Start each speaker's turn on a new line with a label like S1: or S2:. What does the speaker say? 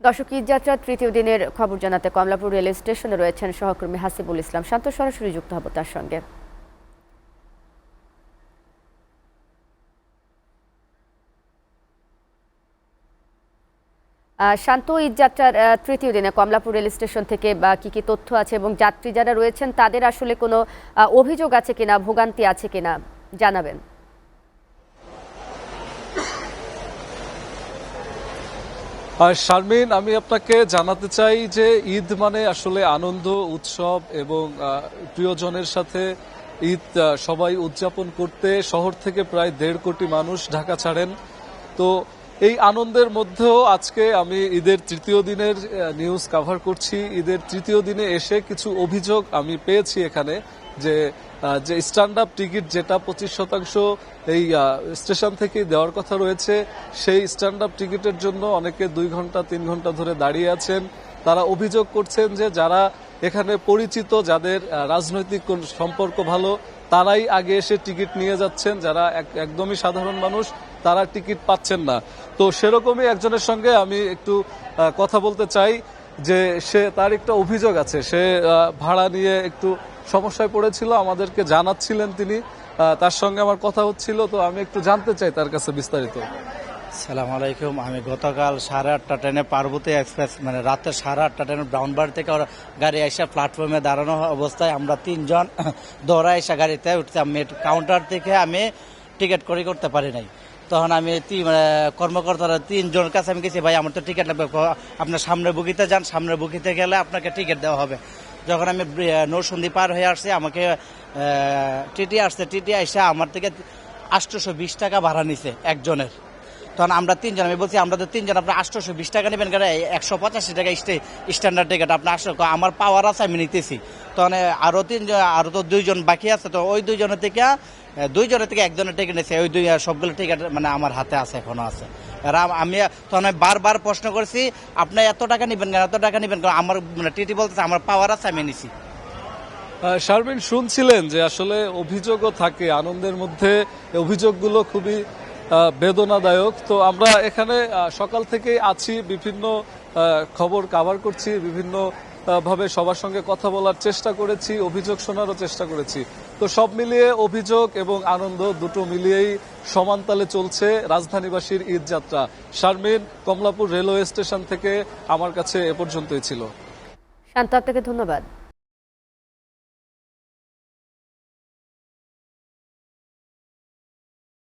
S1: দর্শক, ঈদযাত্রার তৃতীয় দিনের খবর জানাতে কমলাপুর রেল স্টেশনে রয়েছেন সহকর্মী হাসিবুল ইসলাম শান্ত। সরাসরি যুক্ত হব তার সঙ্গে। শান্ত, ঈদযাত্রার তৃতীয় দিনে কমলাপুর রেল স্টেশন থেকে কি কি তথ্য আছে এবং যাত্রী যারা রয়েছেন তাদের আসলে কোনো অভিযোগ আছে কিনা, ভোগান্তি আছে কিনা জানাবেন।
S2: শারমিন, আমি আপনাকে জানাতে চাই যে ঈদ মানে আসলে আনন্দ, উৎসব এবং প্রিয়জনের সাথে ঈদ সবাই উদযাপন করতে শহর থেকে প্রায় 1.5 কোটি মানুষ ঢাকা ছাড়েন। তো এই আনন্দের মধ্যেও আজকে আমি ঈদের তৃতীয় দিনের নিউজ কভার করছি। ঈদের তৃতীয় দিনে এসে কিছু অভিযোগ আমি পেয়েছি এখানে, যে স্ট্যান্ড আপ টিকিট যেটা 25% এই স্টেশন থেকে দেওয়ার কথা রয়েছে, সেই স্ট্যান্ড আপ টিকিটের জন্য অনেকে 2 ঘন্টা 3 ঘন্টা ধরে দাঁড়িয়ে আছেন। তারা অভিযোগ করছেন যে যারা এখানে পরিচিত, যাদের রাজনৈতিক সম্পর্ক ভালো, তারাই আগে এসে টিকিট নিয়ে যাচ্ছেন, যারা একদমই সাধারণ মানুষ তারা টিকিট পাচ্ছেন না। তো সেরকমই একজনের সঙ্গে আমি একটু কথা বলতে চাই, যে তার একটা অভিযোগ আছে, সে ভাড়া নিয়ে একটু সমস্যায় পড়েছিল, আমাদেরকে জানাচ্ছিলেন তিনি। তার সঙ্গে আমার কথা হচ্ছিল, তো আমি একটু জানতে চাই তার কাছে বিস্তারিত।
S3: সালাম আলাইকুম। আমি গতকাল 8:30 ট্রেনে পার্বতী এক্সপ্রেস মানে রাতে 8:30 ট্রেনে ব্রাউনবাড়ি থেকে গাড়ি এসে প্ল্যাটফর্মে দাঁড়ানো অবস্থায় আমরা 3 জন দৌড়া এসে গাড়িতে উঠতে, আমি কাউন্টার থেকে আমি টিকিট করতে পারি নাই। তখন আমি কর্মকর্তারা 3 জনের কাছে আমি গেছি, ভাই আমার তো টিকিট লাগবে। আপনার সামনে বুকিতে যান, সামনে বুকিতে গেলে আপনাকে টিকিট দেওয়া হবে। যখন আমি নৌসন্ধি পার হয়ে আসছি, আমাকে টিটি আসছে, টিটি এসে আমার থেকে 820 টাকা ভাড়া নিছে একজনের। তখন আমরা 3 জন, আমি বলছি আমরা তো 3 জন, আপনার 820 টাকা নেবেন, 185 টাকা স্ট্যান্ডার্ড টিকিট আপনার 800, আমার পাওয়ার আছে আমি নিতেছি। তখন আরো 3 জন, আরো তো 2 জন বাকি আছে, তো ওই 2 জনের থেকে 1 জনের টিকিট নিয়েছে। ওই সবগুলো টিকিট মানে আমার হাতে আছে, এখনো আছে। আমি তখন বারবার প্রশ্ন করছি, আপনি এত টাকা নিবেন কেন, এত টাকা নিবেন কেন? আমার মানে টিটি বলতেছে আমার পাওয়ার আছে আমি নিছি।
S2: শারমিন, শুনছিলেন যে আসলে অভিযোগও থাকে আনন্দের মধ্যে, অভিযোগগুলো খুবই বেদনাদায়ক। তো আমরা এখানে সকাল থেকে আছি, বিভিন্ন খবর কভার করছি, বিভিন্ন ভাবে সবার সঙ্গে কথা বলার চেষ্টা করেছি, অভিযোগ শোনারও চেষ্টা করেছি। তো সব মিলিয়ে অভিযোগ এবং আনন্দ দুটো মিলিয়েই সমান তালে চলছে রাজধানীবাসীর ঈদ যাত্রা। শারমিন, কমলাপুর রেলওয়ে স্টেশন থেকে আমার কাছে এ পর্যন্তই ছিল।
S1: শান্ত, আপনাকে ধন্যবাদ।